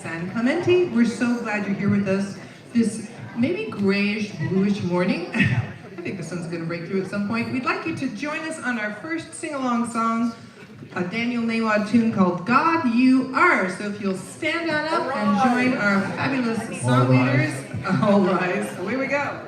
San Clemente. We're so glad you're here with us this maybe grayish, bluish morning. I think the sun's going to break through at some point. We'd like you to join us on our first sing-along song, a Daniel Nawad tune called God You Are. So if you'll stand on up and join our fabulous song leaders. All rise. Away we go.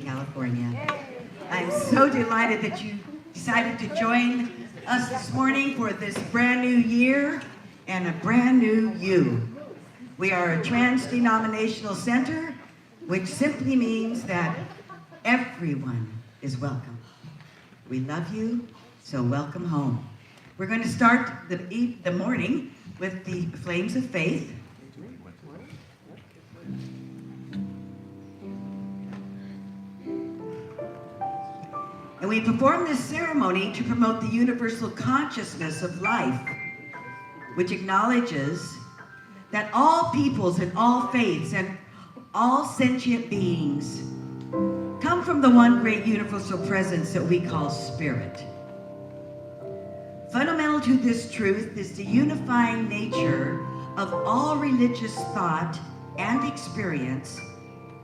California. I'm so delighted that you decided to join us this morning for this brand new year and a brand new you. We are a trans-denominational center, which simply means that everyone is welcome. We love you, so welcome home. We're going to start the morning with the Flames of Faith. And we perform this ceremony to promote the universal consciousness of life, which acknowledges that all peoples and all faiths and all sentient beings come from the one great universal presence that we call spirit. Fundamental to this truth is the unifying nature of all religious thought and experience,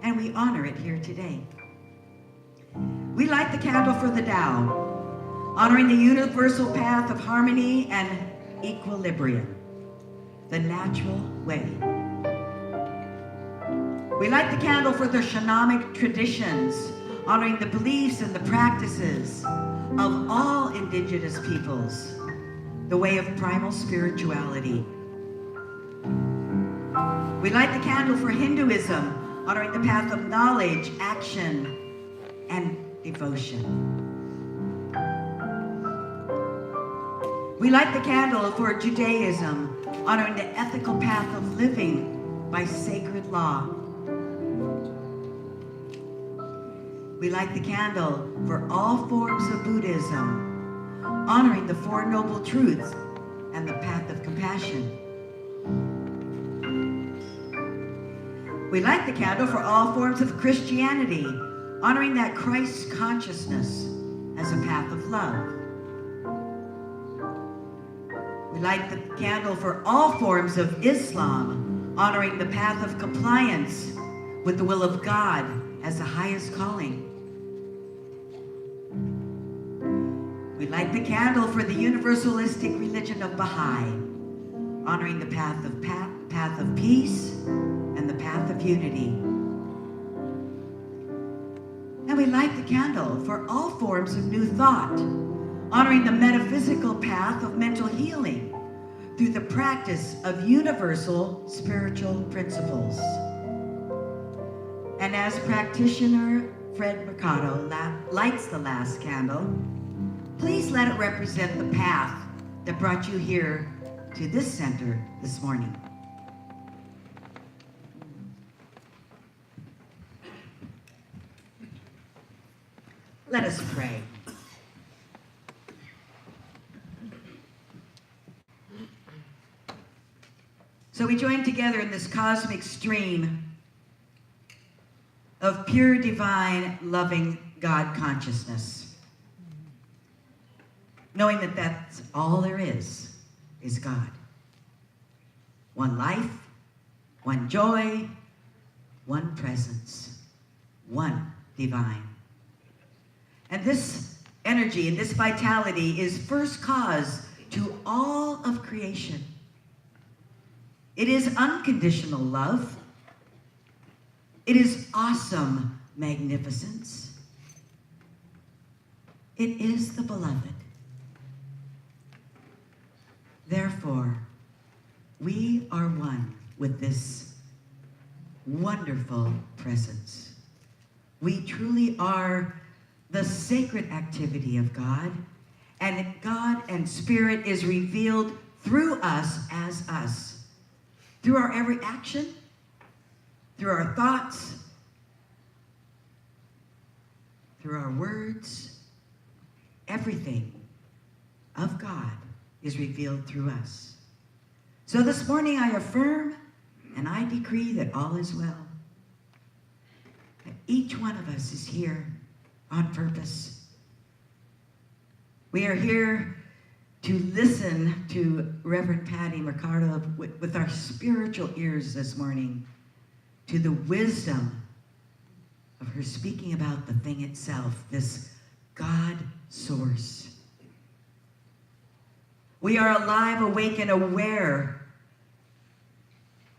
and we honor it here today. We light the candle for the Tao, honoring the universal path of harmony and equilibrium, the natural way. We light the candle for the shamanic traditions, honoring the beliefs and the practices of all indigenous peoples, the way of primal spirituality. We light the candle for Hinduism, honoring the path of knowledge, action, and devotion. We light the candle for Judaism, honoring the ethical path of living by sacred law. We light the candle for all forms of Buddhism, honoring the Four Noble Truths and the path of compassion. We light the candle for all forms of Christianity, honoring that Christ consciousness as a path of love. We light the candle for all forms of Islam, honoring the path of compliance with the will of God as the highest calling. We light the candle for the universalistic religion of Baha'i, honoring the path of peace and the path of unity. And we light the candle for all forms of new thought, honoring the metaphysical path of mental healing through the practice of universal spiritual principles. And as practitioner Fred Mercado lights the last candle, please let it represent the path that brought you here to this center this morning. Let us pray. So we join together in this cosmic stream of pure, divine, loving God consciousness, knowing that that's all there is God. One life, one joy, one presence, one divine. And this energy and this vitality is first cause to all of creation. It is unconditional love. It is awesome magnificence. It is the beloved. Therefore, we are one with this wonderful presence. We truly are the sacred activity of God, and God and Spirit is revealed through us as us, through our every action, through our thoughts, through our words. Everything of God is revealed through us. So this morning I affirm and I decree that all is well. That each one of us is here on purpose. We are here to listen to Reverend Patty Mercado with our spiritual ears this morning, to the wisdom of her speaking about the thing itself, this God source. We are alive, awake, and aware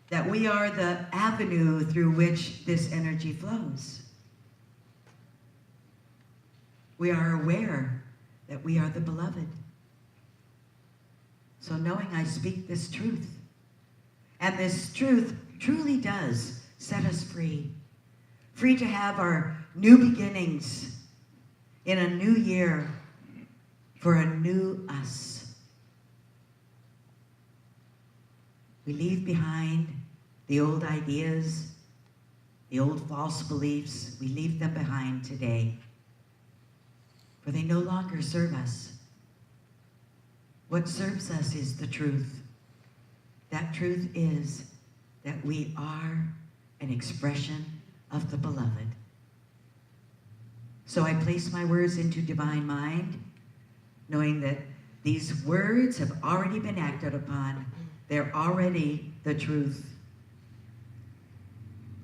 that we are the avenue through which this energy flows. We are aware that we are the beloved. So knowing I speak this truth, and this truth truly does set us free, free to have our new beginnings in a new year for a new us. We leave behind the old ideas, the old false beliefs. We leave them behind today, for they no longer serve us. What serves us is the truth. That truth is that we are an expression of the beloved. So I place my words into divine mind, knowing that these words have already been acted upon. They're already the truth.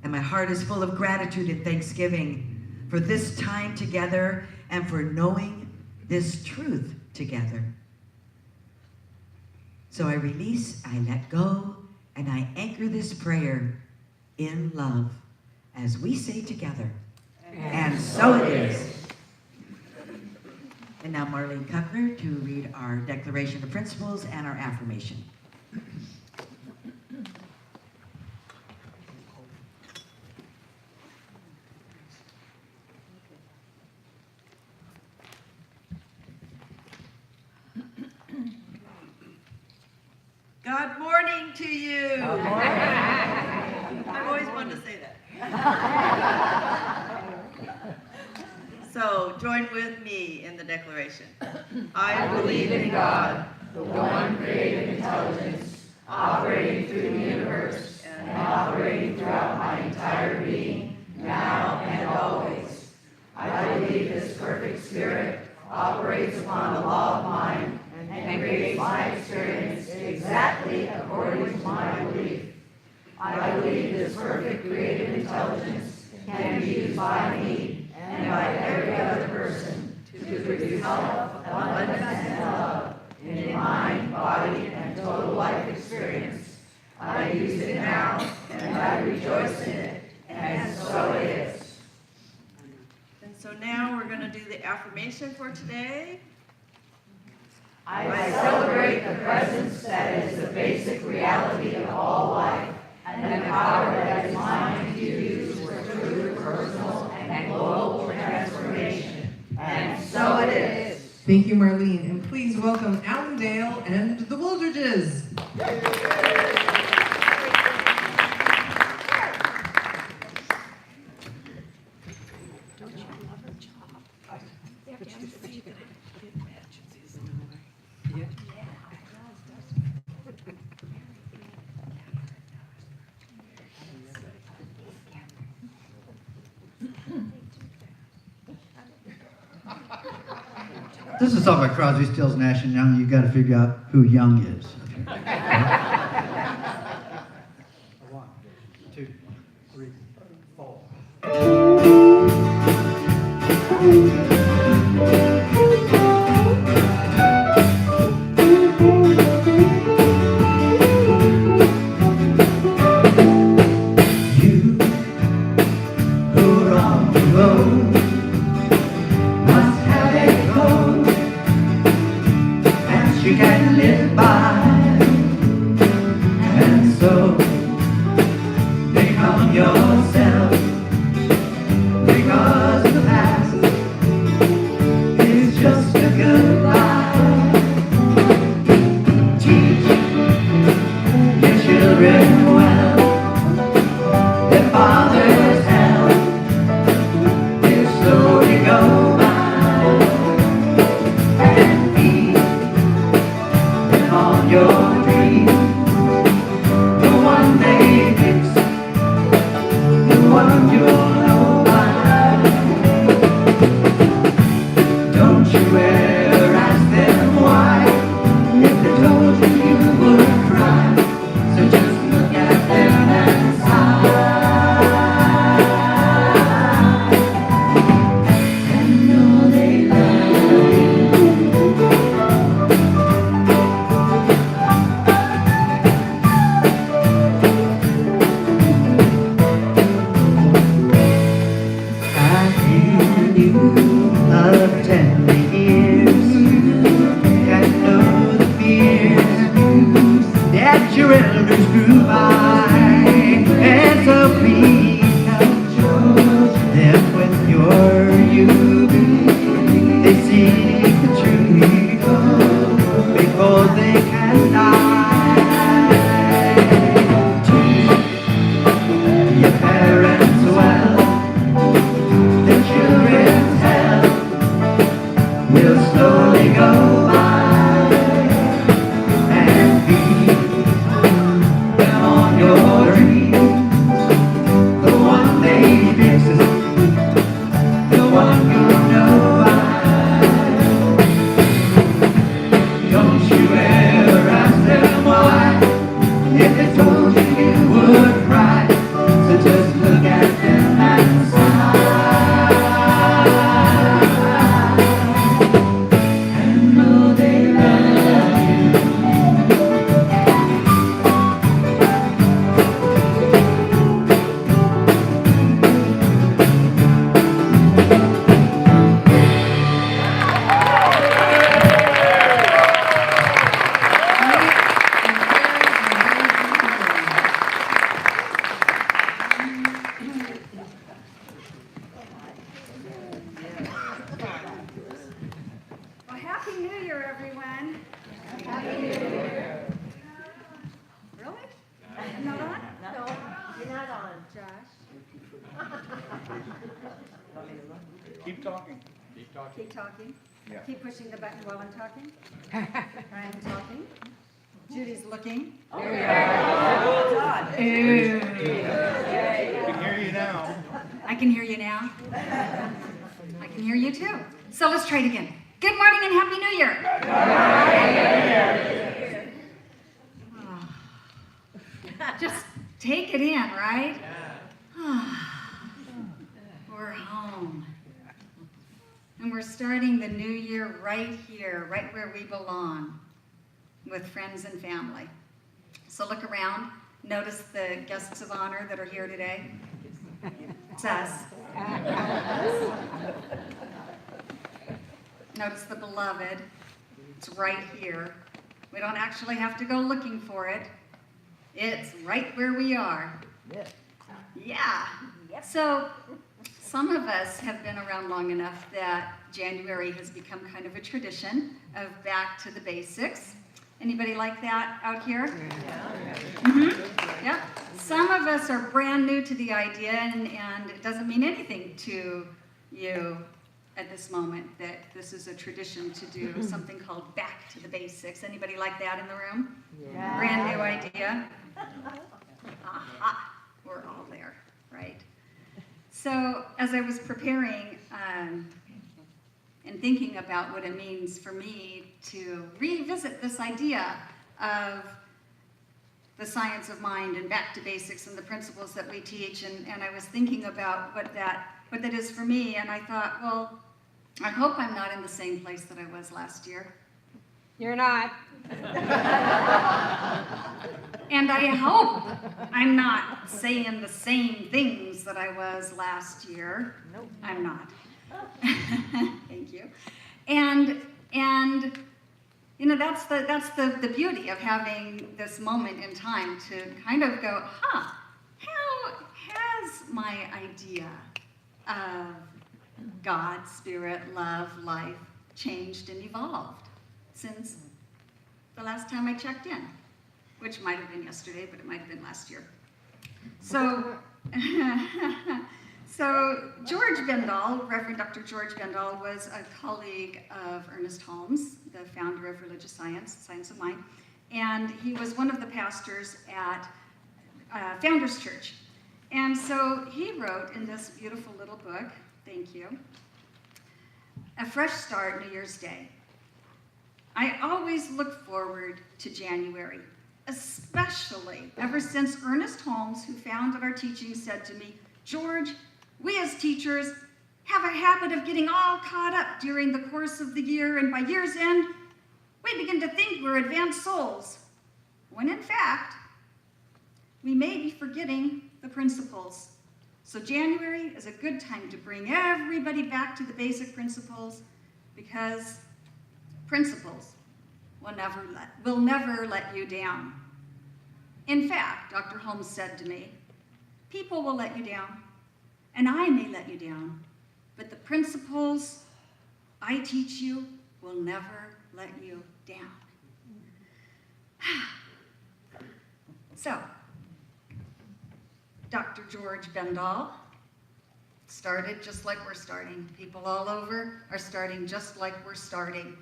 And my heart is full of gratitude and thanksgiving for this time together and for knowing this truth together. So I release, I let go, and I anchor this prayer in love as we say together, and so it is. And now Marlene Cutler to read our Declaration of Principles and our affirmation. Good morning to you. Good morning. I've always wanted to say that. So join with me in the declaration. I believe in God, And so now we're going to do the affirmation for today. I celebrate the presence that is the basic reality of all life and the power that is mine to use for true personal and global transformation. And so it is. Thank you, Marlene, and please welcome Allendale and the Wooldridges. This is all by Crosby, Stills, Nash and Young. You got to figure out who Young is. 1, 2, 3, 4. You who are on the road must have a code that you can live by, and so become yourself, because the past is just a goodbye. Teach your children well, their father's help will slowly go by, and feed them on your dreams, the one they fix, the one you'll know by. Don't you ever ask them why, if they told you you would cry, so just look at them and sigh, and know they love you. I hear you of tender years, and know the fears that your elders grew by, and so please help them with your youth. They seek the truth before they can die. Teach your parents well, the children's help will slowly go by, and feed them on your dreams, the one they fix, the one you'll know by. Don't you ever ask them why, if they told you you would cry, so just look at them and sigh, and know they love you. Well, Happy New Year, everyone. Really? I'm not on? No, you're not on. Josh? Keep talking. Keep talking. Yeah. Keep pushing the button while I'm talking. I'm talking. Judy's looking. Todd. We can hear you now. I can hear you now. I can hear you too. So let's try it again. Good morning and Happy New Year. Just take it in, right? We're home. And we're starting the new year right here, right where we belong, with friends and family. So look around. Notice the guests of honor that are here today. It's us. Notice the beloved. It's right here. We don't actually have to go looking for it. It's right where we are. Yeah. So some of us have been around long enough that January has become kind of a tradition of back to the basics. Anybody like that out here? Yeah. Some of us are brand new to the idea, and it doesn't mean anything to you at this moment that this is a tradition to do something called back to the basics. Anybody like that in the room? Yeah. Brand new idea? Aha, we're all there, right? So as I was preparing and thinking about what it means for me to revisit this idea of the science of mind and back to basics and the principles that we teach, and I was thinking about what that is for me, and I thought, well, I hope I'm not in the same place that I was last year. You're not. And I hope I'm not saying the same things that I was last year. Nope. I'm not. Thank you. And you know, that's the beauty of having this moment in time to kind of go, how has my idea of God, spirit, love, life changed and evolved since the last time I checked in, which might have been yesterday, but it might have been last year. So, so George Bendall, Reverend Dr. George Bendall, was a colleague of Ernest Holmes, the founder of religious science, Science of Mind, and he was one of the pastors at Founders Church. And so he wrote in this beautiful little book, thank you, A Fresh Start, New Year's Day. I always look forward to January, especially ever since Ernest Holmes, who founded our teaching, said to me, George, we as teachers have a habit of getting all caught up during the course of the year, and by year's end, we begin to think we're advanced souls, when in fact, we may be forgetting the principles. So January is a good time to bring everybody back to the basic principles, because principles will never let you down. In fact, Dr. Holmes said to me, people will let you down, and I may let you down, but the principles I teach you will never let you down. So, Dr. George Bendall started just like we're starting. People all over are starting just like we're starting.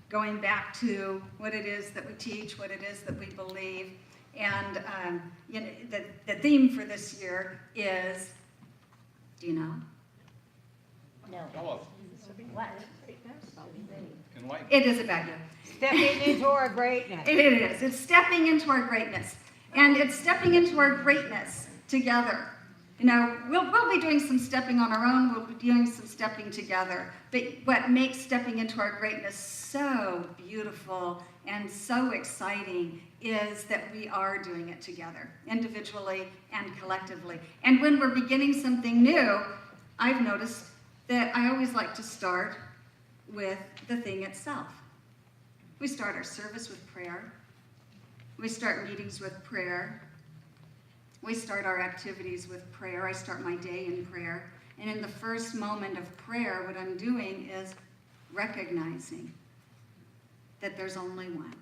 Going back to what it is that we teach, what it is that we believe. And you know, the theme for this year is, do you know? Tell us. What? Enlighten. It is about you. Stepping into our greatness. It is. It's stepping into our greatness. And it's stepping into our greatness together. You know, we'll be doing some stepping on our own. We'll be doing some stepping together. But what makes stepping into our greatness so beautiful and so exciting is that we are doing it together, individually and collectively. And when we're beginning something new, I've noticed that I always like to start with the thing itself. We start our service with prayer. We start meetings with prayer. We start our activities with prayer. I start my day in prayer. And in the first moment of prayer, what I'm doing is recognizing that there's only one.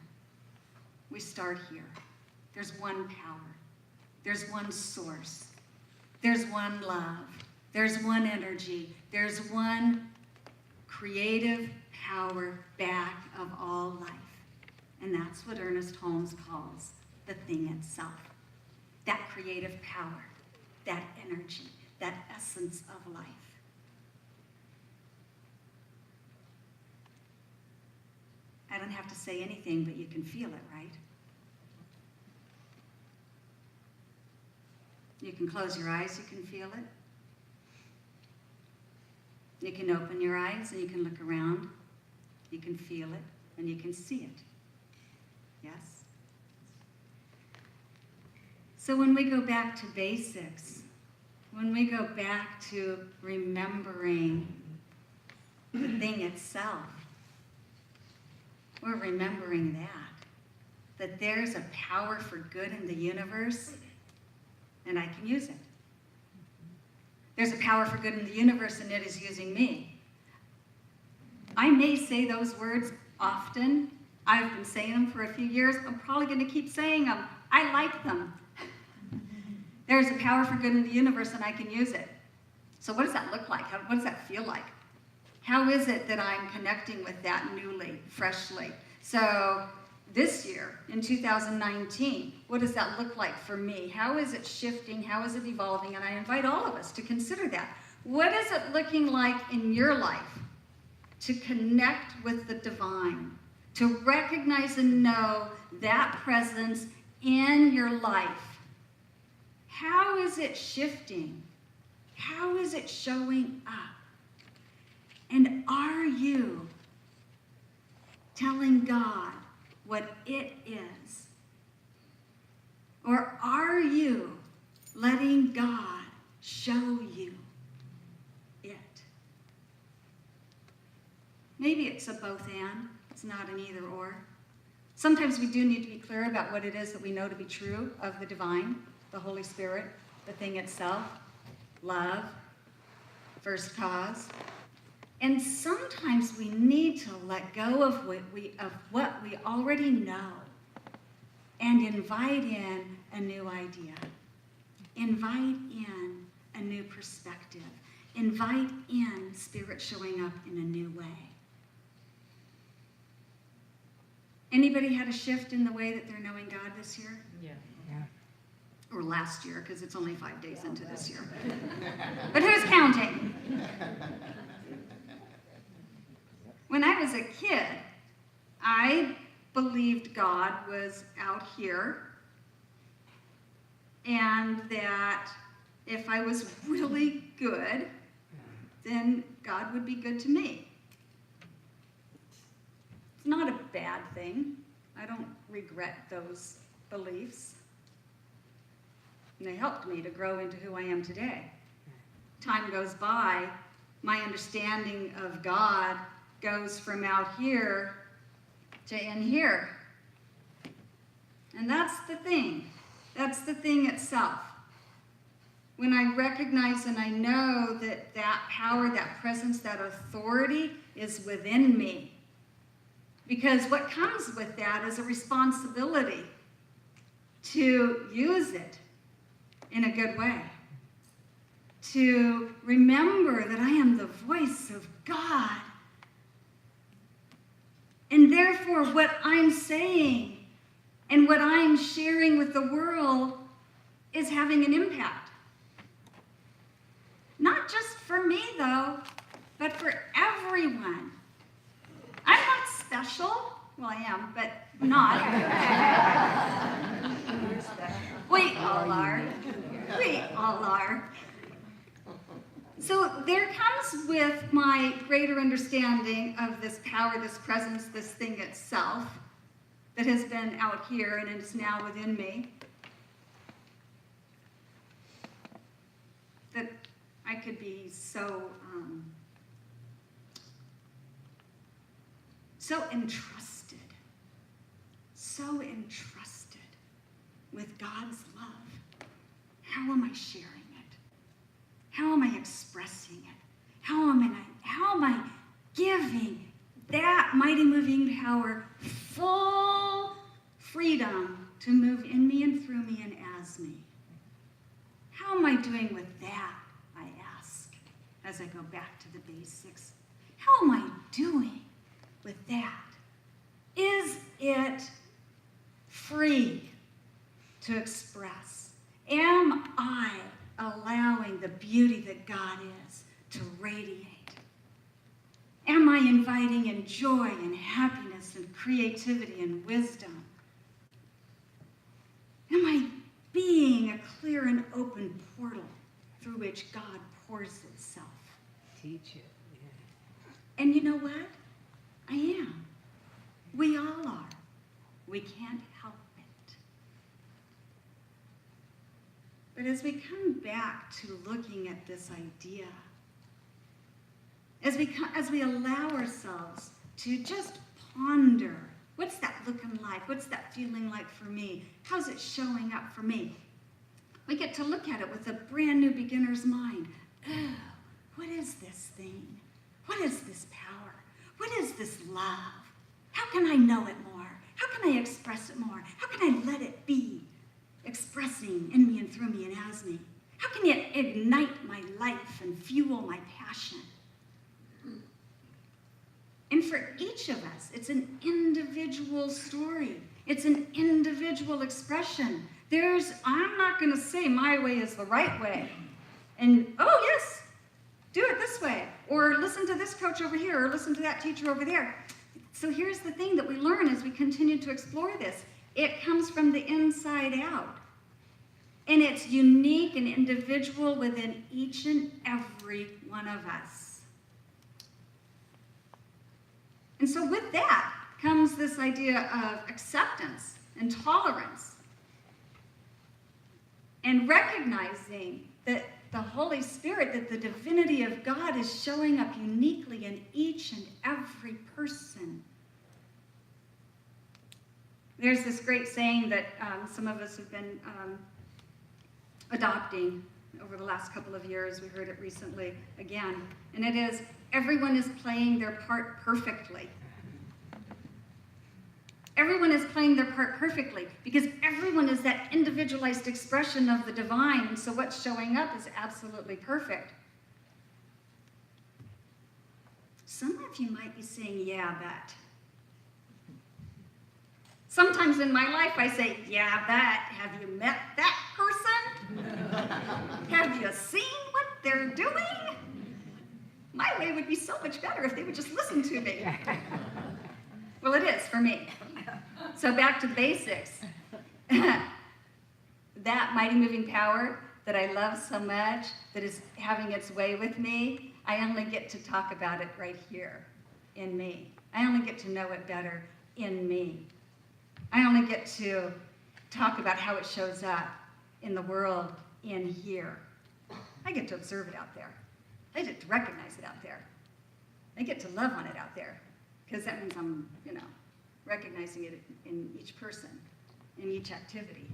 We start here. There's one power. There's one source. There's one love. There's one energy. There's one creative power back of all life. And that's what Ernest Holmes calls the thing itself. That creative power, that energy, that essence of life. I don't have to say anything, but you can feel it, right? You can close your eyes, you can feel it. You can open your eyes and you can look around. You can feel it and you can see it. Yes? So when we go back to basics, when we go back to remembering the thing itself, we're remembering that there's a power for good in the universe, and I can use it. There's a power for good in the universe, and it is using me. I may say those words often. I've been saying them for a few years. I'm probably going to keep saying them. I like them. There's a power for good in the universe, and I can use it. So what does that look like? What does that feel like? How is it that I'm connecting with that newly, freshly? So this year, in 2019, what does that look like for me? How is it shifting? How is it evolving? And I invite all of us to consider that. What is it looking like in your life to connect with the divine, to recognize and know that presence in your life? How is it shifting? How is it showing up? And are you telling God what it is? Or are you letting God show you it? Maybe it's a both and. It's not an either or. Sometimes we do need to be clear about what it is that we know to be true of the divine, the Holy Spirit, the thing itself, love, first cause. And sometimes we need to let go of what we already know and invite in a new idea. Invite in a new perspective. Invite in Spirit showing up in a new way. Anybody had a shift in the way that they're knowing God this year? Yeah. Or last year, because it's only 5 days into this year. But who's counting? When I was a kid, I believed God was out here, and that if I was really good, then God would be good to me. It's not a bad thing. I don't regret those beliefs. And they helped me to grow into who I am today. Time goes by, my understanding of God goes from out here to in here. And that's the thing. That's the thing itself. When I recognize and I know that that power, that presence, that authority is within me. Because what comes with that is a responsibility to use it in a good way. To remember that I am the voice of God. And therefore, what I'm saying and what I'm sharing with the world is having an impact. Not just for me, though, but for everyone. I'm not special. Well, I am, but not. We all are. We all are. So there comes with my greater understanding of this power, this presence, this thing itself that has been out here and is now within me, that I could be so entrusted with God's love. How am I sharing it? How am I expressing it? How am I giving that mighty moving power full freedom to move in me and through me and as me? How am I doing with that, I ask, as I go back to the basics? How am I doing with that? Is it free to express? Am I allowing the beauty that God is to radiate? Am I inviting in joy and happiness and creativity and wisdom? Am I being a clear and open portal through which God pours itself? Teach it. And you know what? I am. We all are. We can't help it. But as we come back to looking at this idea, as we allow ourselves to just ponder, what's that looking like? What's that feeling like for me? How's it showing up for me? We get to look at it with a brand new beginner's mind. Oh, what is this thing? What is this power? What is this love? How can I know it more? How can I express it more? How can I let it be expressing in me and through me and as me? How can it ignite my life and fuel my passion? And for each of us, it's an individual story. It's an individual expression. I'm not going to say my way is the right way. And, oh, yes, do it this way. Or listen to this coach over here, or listen to that teacher over there. So here's the thing that we learn as we continue to explore this. It comes from the inside out. And it's unique and individual within each and every one of us. And so with that comes this idea of acceptance and tolerance. And recognizing that the Holy Spirit, that the divinity of God is showing up uniquely in each and every person. There's this great saying that some of us have been adopting over the last couple of years. We heard it recently again. And it is, everyone is playing their part perfectly. Everyone is playing their part perfectly because everyone is that individualized expression of the divine. And so what's showing up is absolutely perfect. Some of you might be saying, yeah, but. Sometimes in my life I say, yeah, but. Have you met that person? Have you seen what they're doing? My way would be so much better if they would just listen to me. Well, it is for me. So back to basics. That mighty moving power that I love so much, that is having its way with me, I only get to talk about it right here in me. I only get to know it better in me. I only get to talk about how it shows up in the world in here. I get to observe it out there. I get to recognize it out there. I get to love on it out there, because that means I'm, recognizing it in each person, in each activity.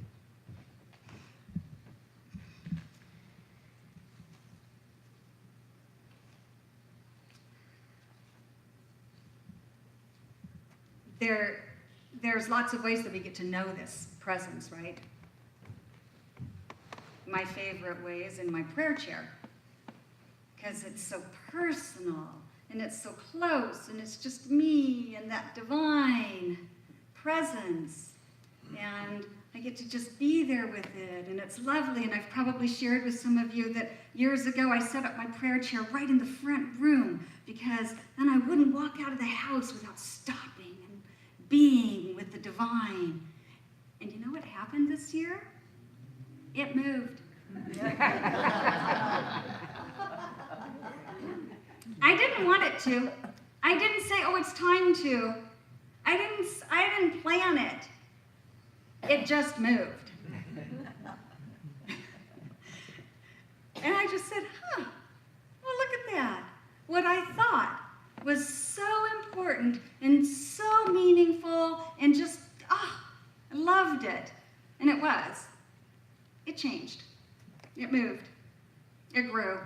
There's lots of ways that we get to know this presence, right? My favorite way is in my prayer chair, because it's so personal, and it's so close, and it's just me and that divine presence, and I get to just be there with it, and it's lovely. And I've probably shared with some of you that years ago I set up my prayer chair right in the front room, because then I wouldn't walk out of the house without stopping and being with the divine. And you know what happened this year? It moved. I didn't want it to. I didn't say, oh, it's time to. I didn't plan it. It just moved. And I just said, well, look at that. What I thought was so important and so meaningful and just, I loved it. And it was. It changed. It moved. It grew.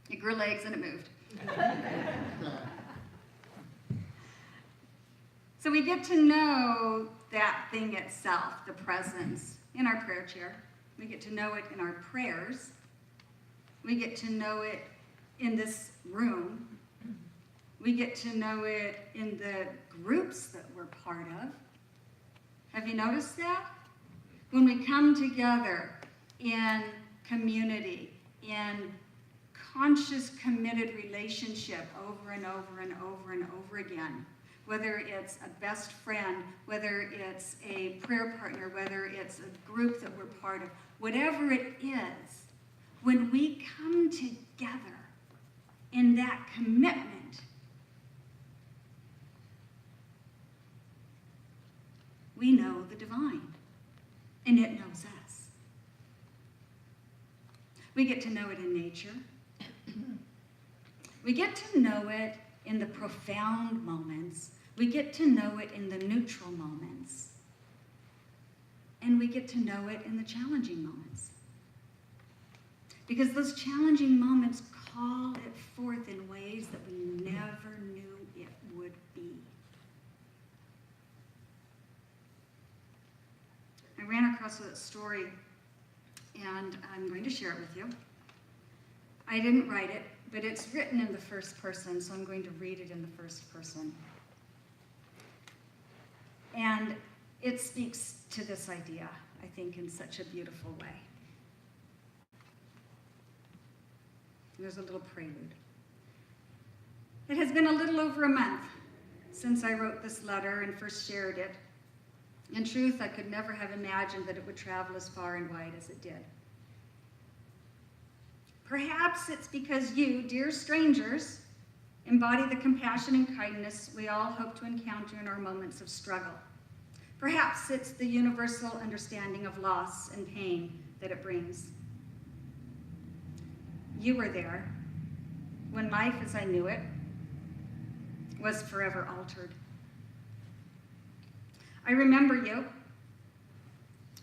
It grew legs and it moved. So we get to know that thing itself, the presence, in our prayer chair. We get to know it in our prayers. We get to know it in this room. We get to know it in the groups that we're part of. Have you noticed that? When we come together in community, in conscious, committed relationship over and over and over and over again, whether it's a best friend, whether it's a prayer partner, whether it's a group that we're part of, whatever it is, when we come together in that commitment, we know the divine, and it knows us. We get to know it in nature. We get to know it in the profound moments. We get to know it in the neutral moments. And we get to know it in the challenging moments. Because those challenging moments call it forth in ways that we never knew it would be. I ran across a story, and I'm going to share it with you. I didn't write it, but it's written in the first person, so I'm going to read it in the first person. And it speaks to this idea, I think, in such a beautiful way. There's a little prelude. It has been a little over a month since I wrote this letter and first shared it. In truth, I could never have imagined that it would travel as far and wide as it did. Perhaps it's because you, dear strangers, embody the compassion and kindness we all hope to encounter in our moments of struggle. Perhaps it's the universal understanding of loss and pain that it brings. You were there when life as I knew it was forever altered. I remember you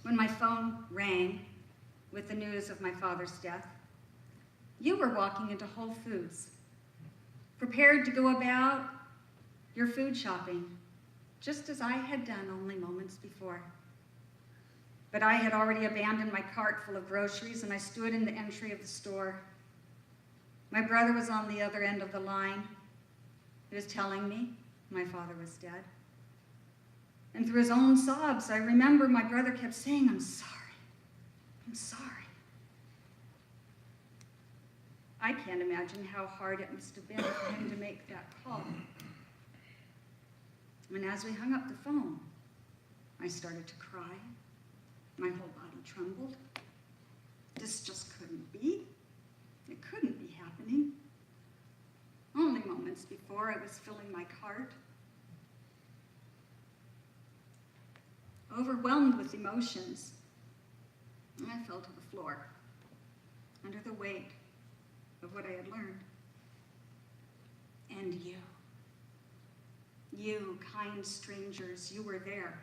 when my phone rang with the news of my father's death. You were walking into Whole Foods, prepared to go about your food shopping, just as I had done only moments before. But I had already abandoned my cart full of groceries, and I stood in the entry of the store. My brother was on the other end of the line. He was telling me my father was dead. And through his own sobs, I remember my brother kept saying, "I'm sorry, I'm sorry." I can't imagine how hard it must have been for him to make that call. And as we hung up the phone, I started to cry. My whole body trembled. This just couldn't be. It couldn't be happening. Only moments before, I was filling my cart. Overwhelmed with emotions, I fell to the floor under the weight of what I had learned. And you, kind strangers, you were there.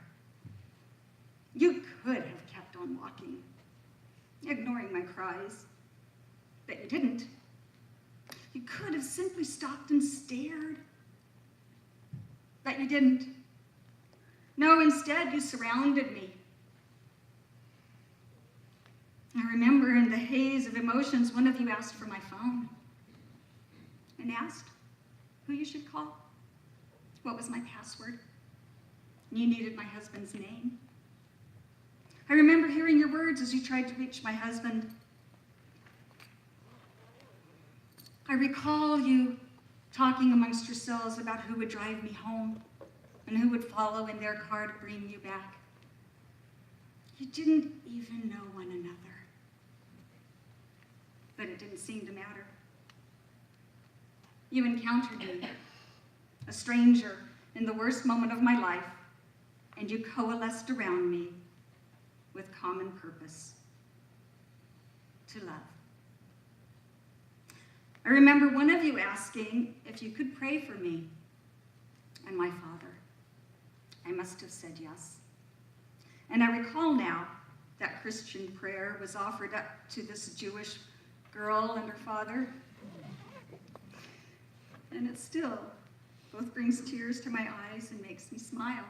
You could have kept on walking, ignoring my cries, but you didn't. You could have simply stopped and stared, but you didn't. No, instead, you surrounded me. I remember in the haze of emotions, one of you asked for my phone and asked who you should call, what was my password. You needed my husband's name. I remember hearing your words as you tried to reach my husband. I recall you talking amongst yourselves about who would drive me home and who would follow in their car to bring you back. You didn't even know one another. But it didn't seem to matter. You encountered me, a stranger, in the worst moment of my life, and you coalesced around me with common purpose, to love. I remember one of you asking if you could pray for me and my father. I must have said yes. And I recall now that Christian prayer was offered up to this Jewish girl and her father. And it still both brings tears to my eyes and makes me smile.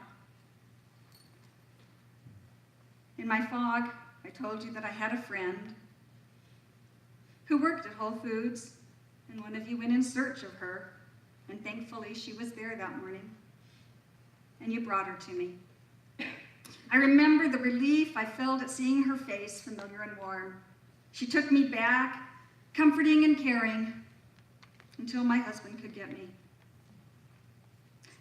In my fog, I told you that I had a friend who worked at Whole Foods, and one of you went in search of her And thankfully, she was there that morning. And you brought her to me. I remember the relief I felt at seeing her face, familiar and warm. She took me back, comforting and caring, until my husband could get me.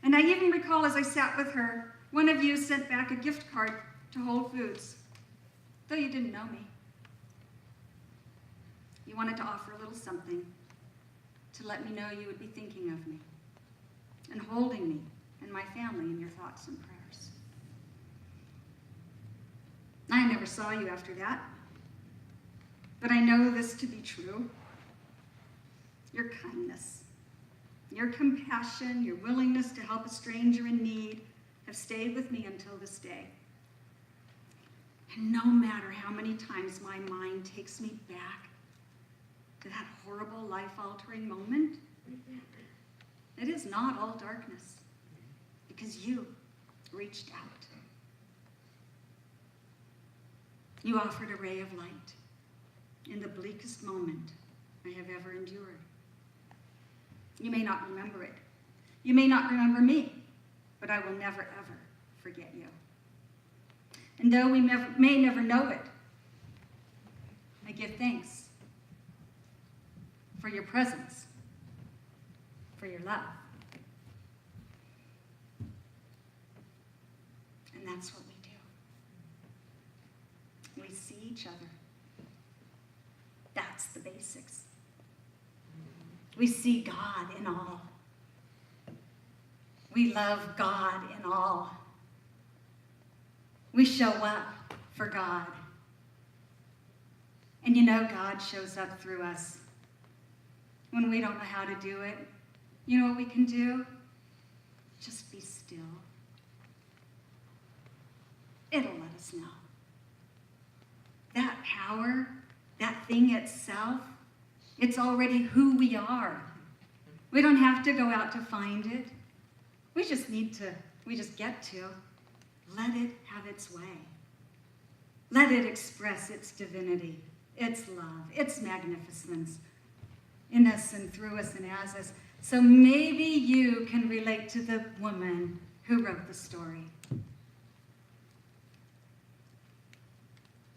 And I even recall as I sat with her, one of you sent back a gift card to Whole Foods, though you didn't know me. You wanted to offer a little something to let me know you would be thinking of me and holding me and my family in your thoughts and prayers. I never saw you after that, but I know this to be true. Your kindness, your compassion, your willingness to help a stranger in need have stayed with me until this day. And no matter how many times my mind takes me back to that horrible, life-altering moment, it is not all darkness, because you reached out. You offered a ray of light in the bleakest moment I have ever endured. You may not remember it. You may not remember me, but I will never, ever forget you. And though we may never know it, I give thanks for your presence, for your love. And that's what we do. We see each other. That's the basics. We see God in all. We love God in all. We show up for God. And you know God shows up through us. When we don't know how to do it, you know what we can do? Just be still. It'll let us know. That power, that thing itself, it's already who we are. We don't have to go out to find it. We just get to let it have its way. Let it express its divinity, its love, its magnificence in us and through us and as us. So maybe you can relate to the woman who wrote the story.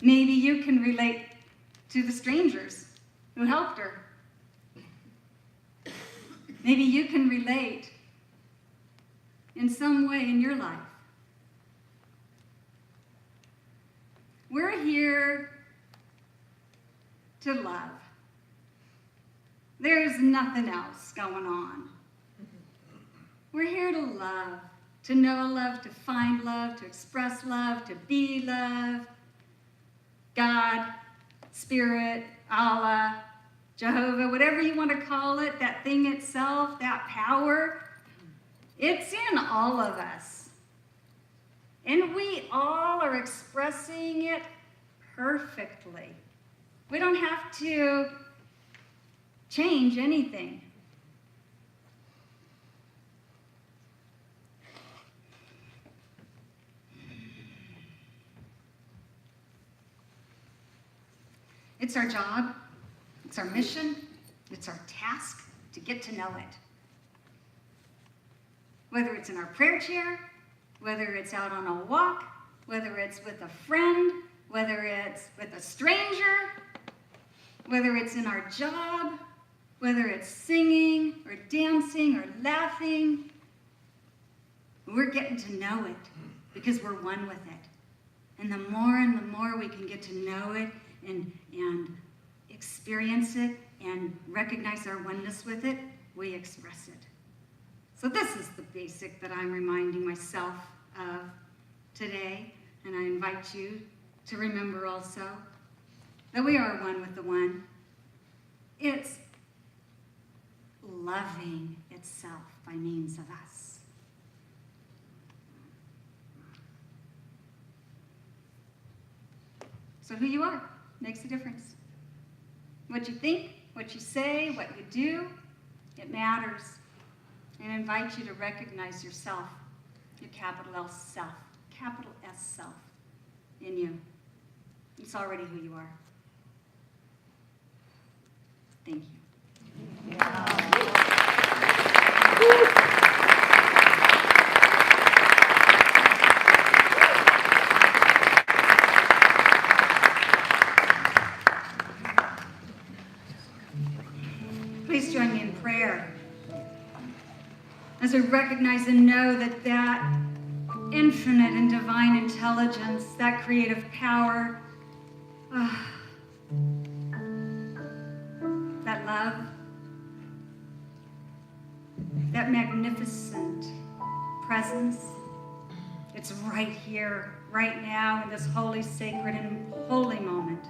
Maybe you can relate to the strangers who helped her. Maybe you can relate in some way in your life. We're here to love. There's nothing else going on. We're here to love, to know love, to find love, to express love, to be love. God, Spirit, Allah, Jehovah, whatever you want to call it, that thing itself, that power, it's in all of us. And we all are expressing it perfectly. We don't have to change anything. It's our job, it's our mission, it's our task to get to know it. Whether it's in our prayer chair, whether it's out on a walk, whether it's with a friend, whether it's with a stranger, whether it's in our job, whether it's singing or dancing or laughing, we're getting to know it because we're one with it. And the more we can get to know it and experience it and recognize our oneness with it, we express it. So this is the basic that I'm reminding myself of today, and I invite you to remember also that we are one with the one. It's loving itself by means of us. So who you are makes a difference. What you think, what you say, what you do, it matters. And I invite you to recognize yourself, your capital L self, capital S self in you. It's already who you are. Thank you. Please join me in prayer as we recognize and know that that infinite and divine intelligence, that creative power, that love, that magnificent presence, it's right here, right now, in this holy, sacred, and holy moment.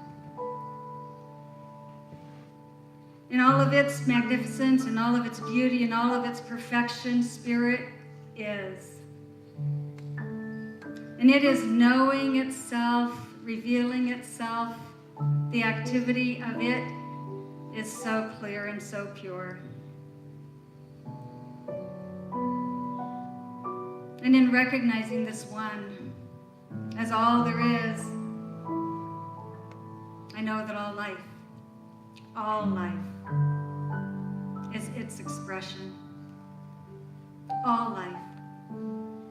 In all of its magnificence, and all of its beauty, and all of its perfection, Spirit is. And it is knowing itself, revealing itself. The activity of it is so clear and so pure. And in recognizing this one as all there is, I know that all life is its expression. All life,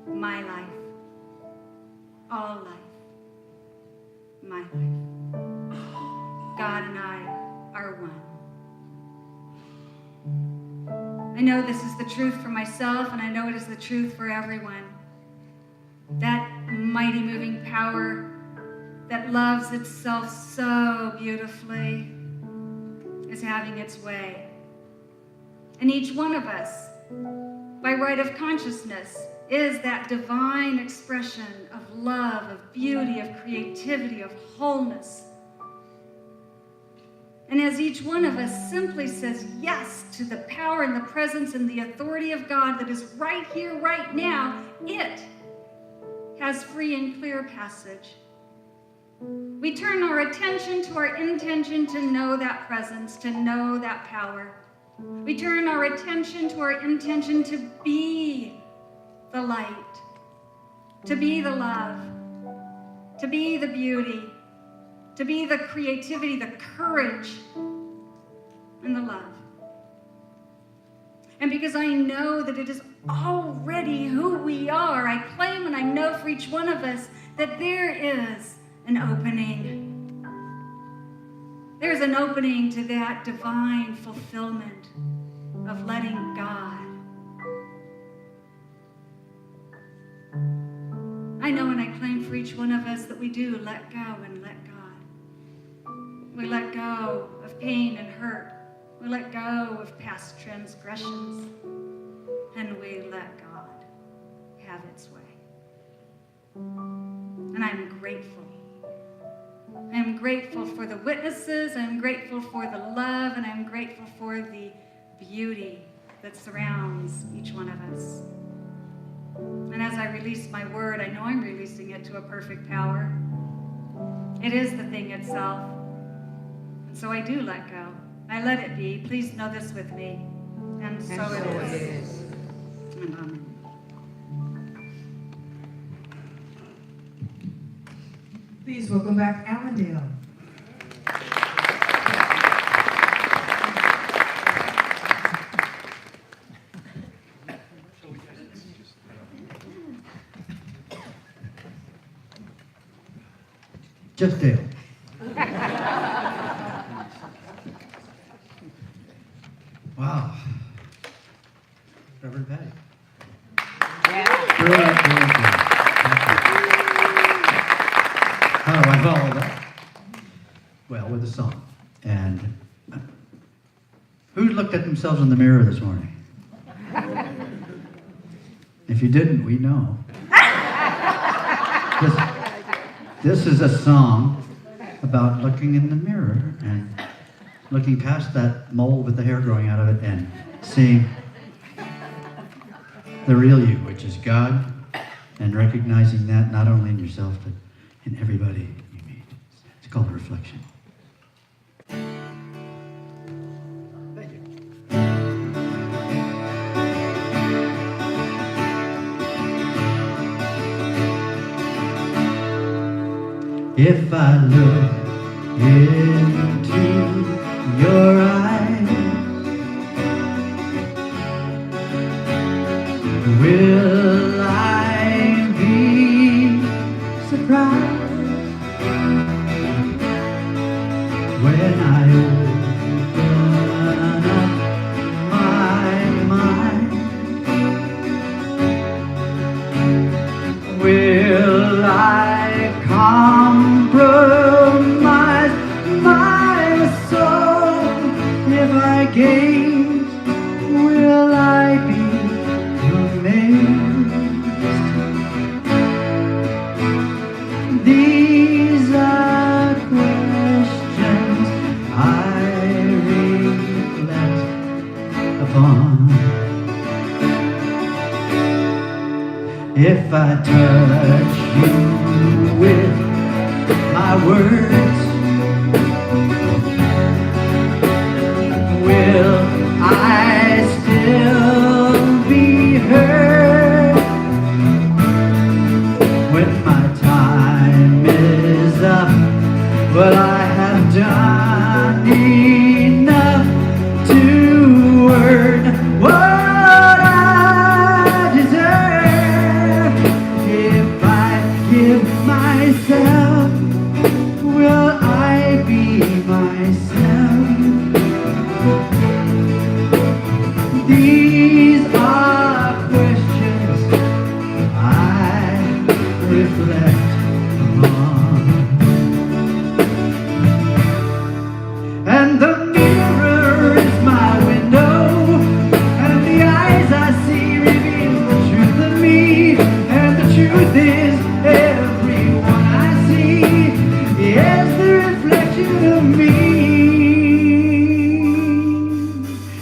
my life, all life, my life. God and I are one. I know this is the truth for myself, and I know it is the truth for everyone. That mighty moving power that loves itself so beautifully is having its way. And each one of us, by right of consciousness, is that divine expression of love, of beauty, of creativity, of wholeness. And as each one of us simply says yes to the power and the presence and the authority of God that is right here, right now, it has free and clear passage. We turn our attention to our intention to know that presence, to know that power. We turn our attention to our intention to be the light, to be the love, to be the beauty, to be the creativity, the courage, and the love. And because I know that it is already who we are, I claim and I know for each one of us that there is an opening. There's an opening to that divine fulfillment of letting God. I know and I claim for each one of us that we do let go and let God. We let go of pain and hurt. We let go of past transgressions. And we let God have its way. And I'm grateful. I am grateful for the witnesses, I'm grateful for the love, and I'm grateful for the beauty that surrounds each one of us. And as I release my word, I know I'm releasing it to a perfect power. It is the thing itself. And so I do let go. I let it be. Please know this with me. And so it is. And amen. Please welcome back Allendale. Just Dale. Wow. Reverend Patty. Brilliant, brilliant, brilliant. How do I follow that? Well, with a song. And who looked at themselves in the mirror this morning? If you didn't, we know. This is a song about looking in the mirror and looking past that mole with the hair growing out of it and seeing the real you, which is God, and recognizing that not only in yourself, but in everybody you meet. It's called reflection. Thank you. If I look into your eyes, Will I compromise my soul? If I gaze, will I be amazed? These are questions I reflect upon. If I touch you with my words, will I still be heard? When my time is up, will I have done enough to earn what I deserve? If I give myself, will I be myself? These are questions I reflect upon. And the mirror is my window, and the eyes I see reveal the truth of me. And the truth is, everyone I see is the reflection of me.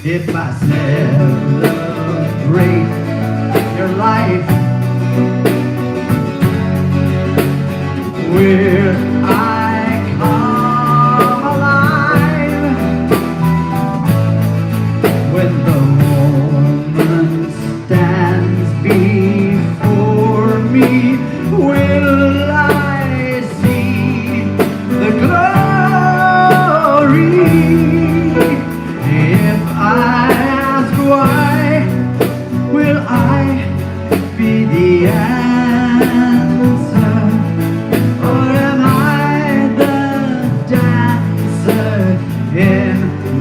If I celebrate your life, will I come alive? When the woman stands before me, will I see the glory? If I ask why, will I be the answer? Or am I the dancer in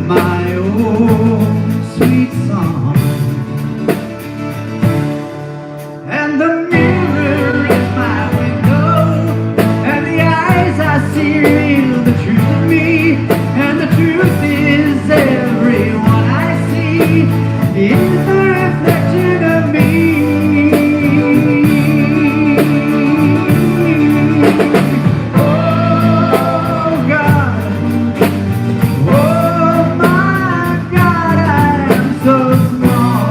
my own sweet song? And the mirror is my window, and the eyes I see reveal the truth of me. And the truth is, everyone I see is the reflection of me. Oh God, oh my God, I am so small.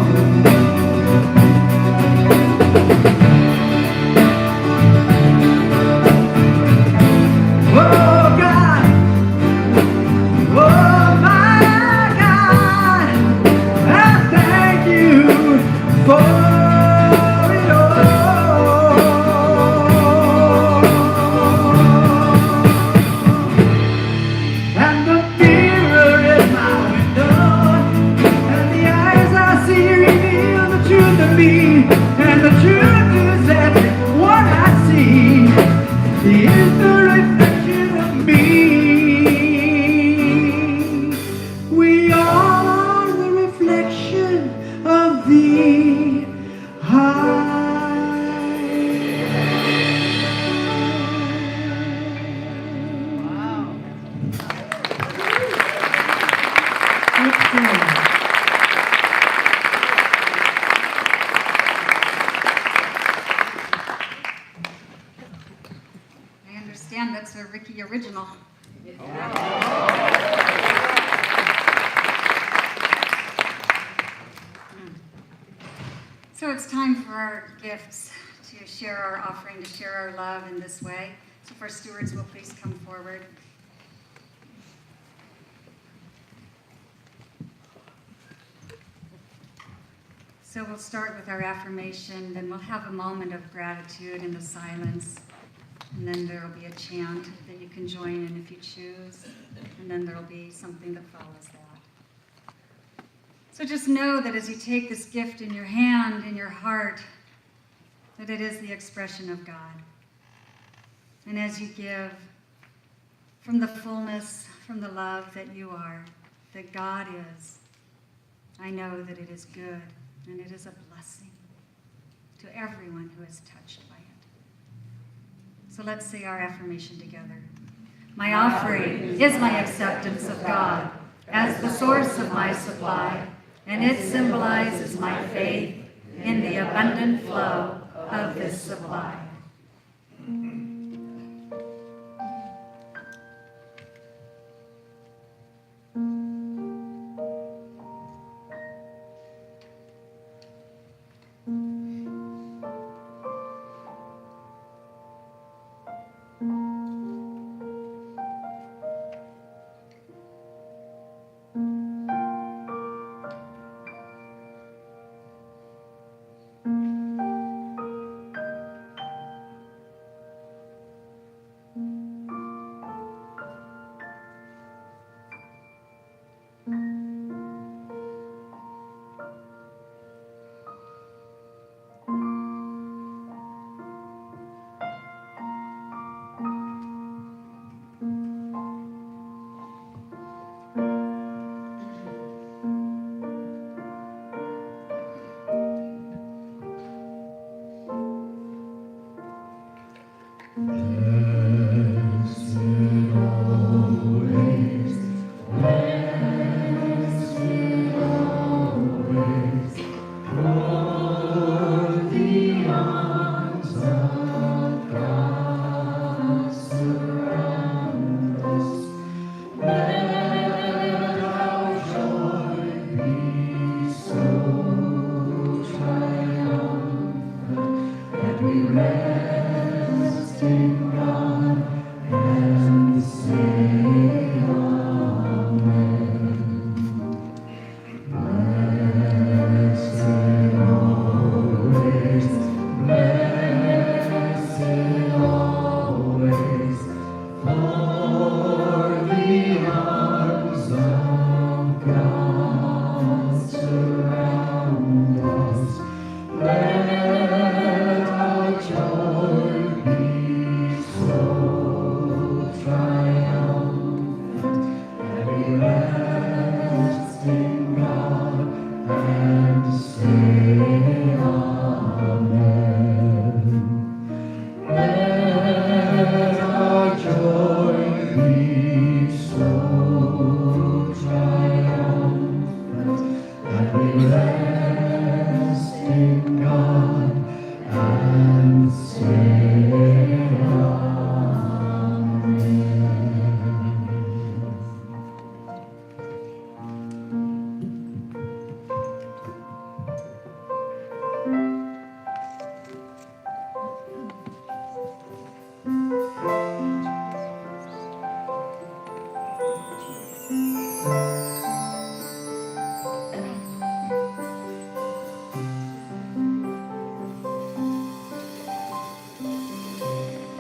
Oh God, oh my God, I thank you for it all. And the mirror is my window, and the eyes I see reveal the truth of me. And the truth is that what I see is the reflection of me. We are the reflection of thee. I understand that's a Ricky original. So it's time for our gifts, to share our offering, to share our love in this way. So if our stewards will please come forward. So we'll start with our affirmation, then we'll have a moment of gratitude in the silence, and then there will be a chant that you can join in if you choose, and then there will be something that follows that. So just know that as you take this gift in your hand, in your heart, that it is the expression of God. And as you give from the fullness, from the love that you are, that God is, I know that it is good and it is a blessing to everyone who is touched by it. So let's say our affirmation together. My offering is my acceptance of God as the source of my supply, and it symbolizes my faith in the abundant flow of this supply.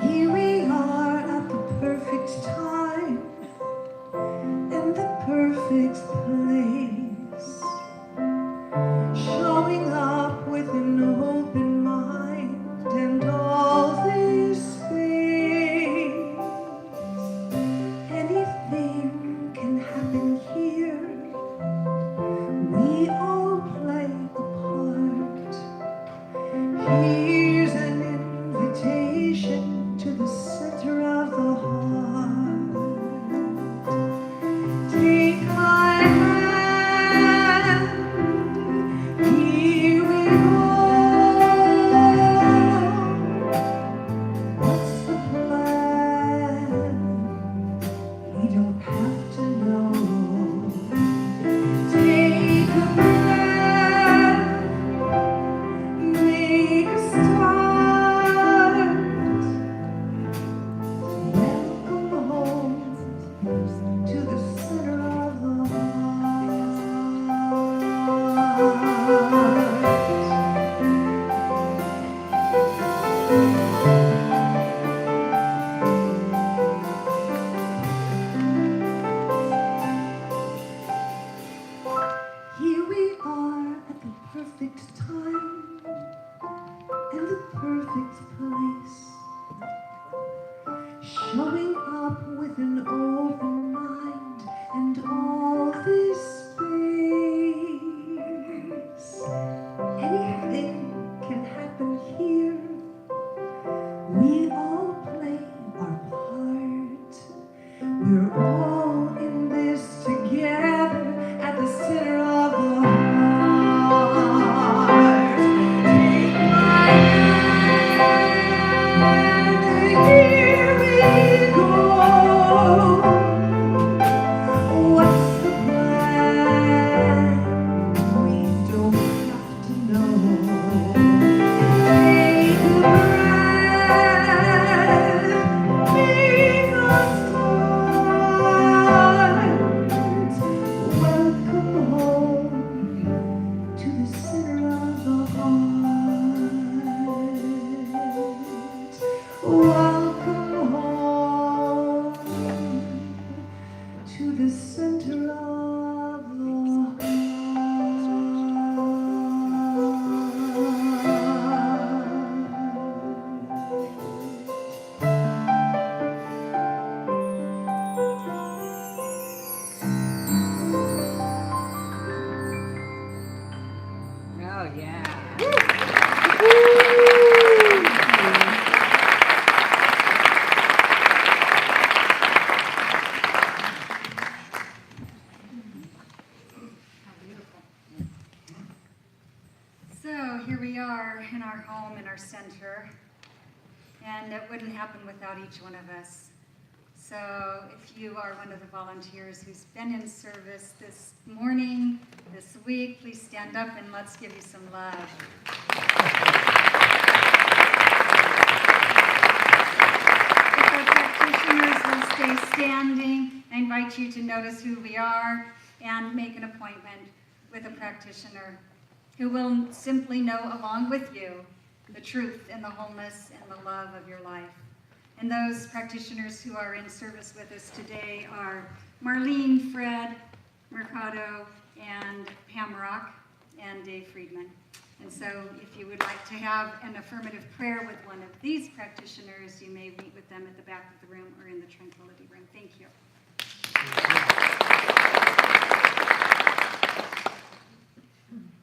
Here we are at the perfect time in the perfect place, showing up with an open mind and all this space. Anything can happen here. We all play a part. Here's an invitation to the center of the heart. Take my hand, here we go. What's the plan? We don't have to know. Take a breath, make a start. Welcome home to the center of the heart. Here we are at the perfect time and the perfect place, showing up with an open mind and all this space. Anything can happen here. We all play and it wouldn't happen without each one of us. So if you are one of the volunteers who's been in service this morning, this week, please stand up and let's give you some love. If our practitioners will stay standing, I invite you to notice who we are and make an appointment with a practitioner who will simply know along with you the truth and the wholeness and the love of your life. And those practitioners who are in service with us today are Marlene, Fred, Mercado, and Pam Rock, and Dave Friedman. And so if you would like to have an affirmative prayer with one of these practitioners, you may meet with them at the back of the room or in the Tranquility Room. Thank you.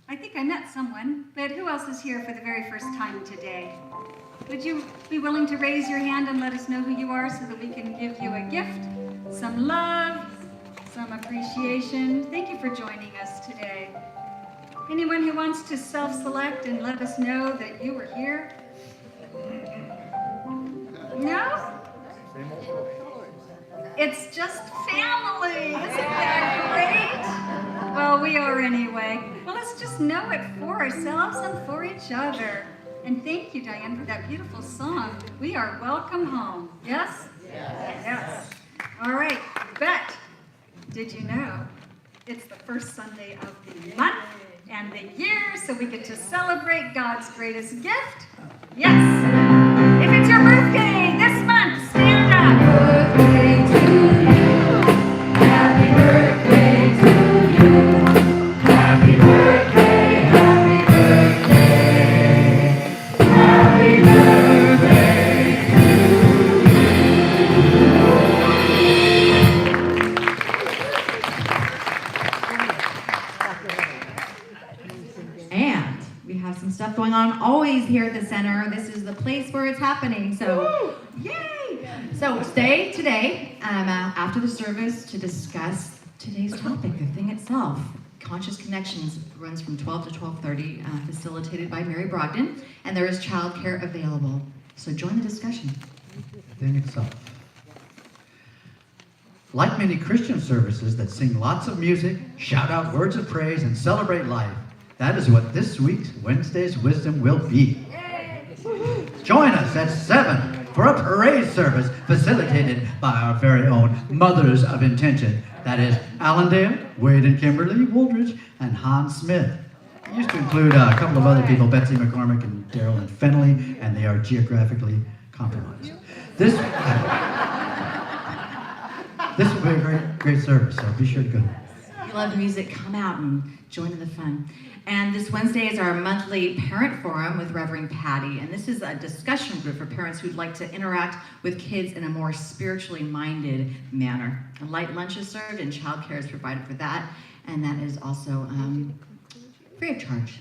I think I met someone, but who else is here for the very first time today? Would you be willing to raise your hand and let us know who you are so that we can give you a gift, some love, some appreciation? Thank you for joining us today. Anyone who wants to self-select and let us know that you were here? No? It's just family. Isn't that great? Well, we are anyway. Well, let's just know it for ourselves and for each other. And thank you, Diane, for that beautiful song. We are welcome home. Yes? Yes. All right. But did you know it's the first Sunday of the month and the year, so we get to celebrate God's greatest gift? Yes. If it's your birthday this month, stand up. Birthday to you. Happy birthday to you. Happy birthday, happy birthday. Happy birthday And we have some stuff going on always here at the center. This is the place where it's happening. So, yay! So stay today after the service to discuss today's topic, the thing itself. Conscious Connections runs from 12 to 12:30, facilitated by Mary Brogdon, and there is childcare available. So join the discussion. The thing itself. Like many Christian services that sing lots of music, shout out words of praise, and celebrate life, that is what this week's Wednesday's Wisdom will be. Join us at 7 for a praise service facilitated by our very own Mothers of Intention. That is Allendale, Wade and Kimberly, Woolridge, and Hans Smith. It used to include a couple of other people, Betsy McCormick and Daryl and Fenley, and they are geographically compromised. This will be a great service, so be sure to go. If you love music, come out and join in the fun. And this Wednesday is our monthly parent forum with Reverend Patty. And this is a discussion group for parents who'd like to interact with kids in a more spiritually minded manner. A light lunch is served and childcare is provided for that. And that is also free of charge.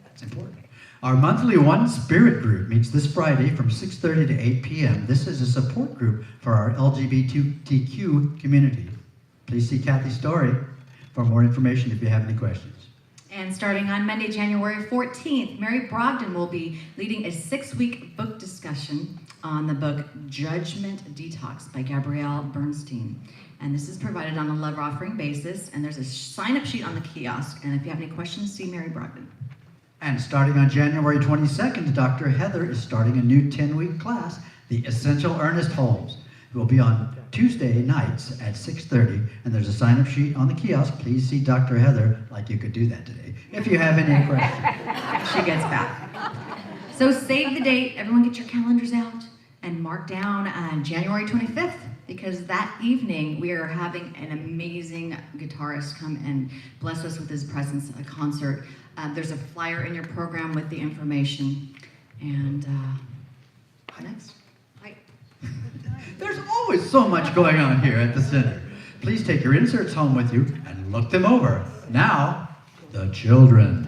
That's important. Our monthly One Spirit group meets this Friday from 6:30 to 8 p.m. This is a support group for our LGBTQ community. Please see Kathy Story for more information if you have any questions. And starting on Monday, January 14th, Mary Brogdon will be leading a 6-week book discussion on the book Judgment Detox by Gabrielle Bernstein. And this is provided on a love offering basis, and there's a sign-up sheet on the kiosk. And if you have any questions, see Mary Brogdon. And starting on January 22nd, Dr. Heather is starting a new 10-week class, The Essential Ernest Holmes. It will be on Tuesday nights at 6:30, and there's a sign-up sheet on the kiosk. Please see Dr. Heather, like you could do that today, if you have any questions. She gets back. So save the date. Everyone get your calendars out and mark down January 25th, because that evening we are having an amazing guitarist come and bless us with his presence at a concert. There's a flyer in your program with the information. And next. Right. There's always so much going on here at the center. Please take your inserts home with you and look them over. Now, the children.